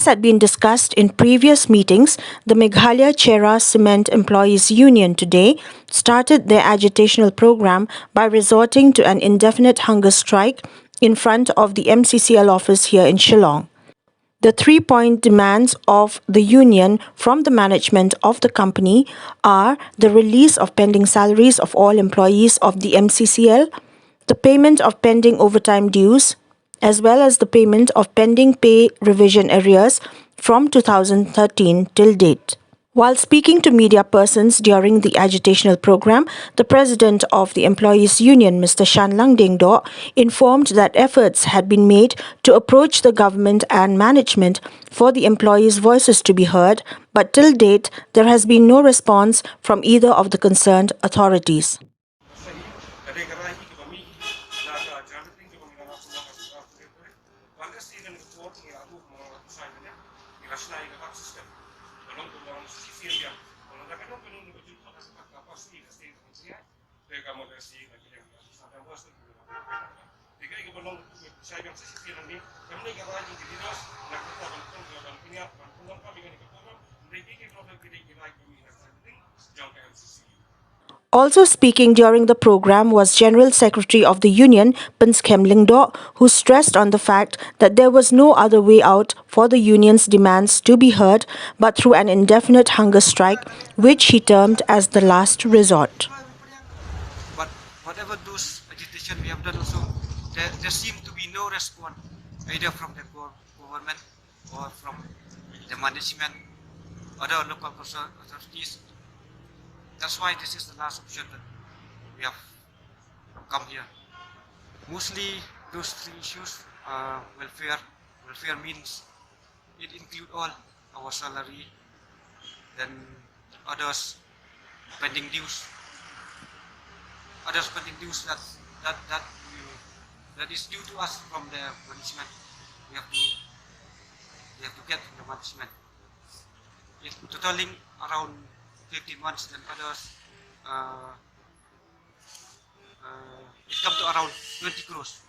As had been discussed in previous meetings, the Meghalaya Cherra Cement Employees Union today started their agitational program by resorting to an indefinite hunger strike in front of the MCCL office here in Shillong. The 3-point demands of the union from the management of the company are the release of pending salaries of all employees of the MCCL, the payment of pending overtime dues, as well as the payment of pending pay revision arrears from 2013 till date. While speaking to media persons during the agitational program, the president of the Employees Union, Mr. Shanlang Diengdoh, informed that efforts had been made to approach the government and management for the employees' voices to be heard, but till date, there has been no response from either of the concerned authorities. Also speaking during the program was General Secretary of the Union, Shanlang Diengdoh, who stressed on the fact that there was no other way out for the union's demands to be heard but through an indefinite hunger strike, which he termed as the last resort. But whatever those agitation we have done also, there seems to be no response either from the government or from the management, other local authorities. That's why this is the last option that we have come here. Mostly those three issues are welfare. Welfare means it includes all our salary, then others pending dues. Others pending dues that is due to us from the management. We have to get from the management. It's totaling around 15 months, then others it comes to around 20 crores.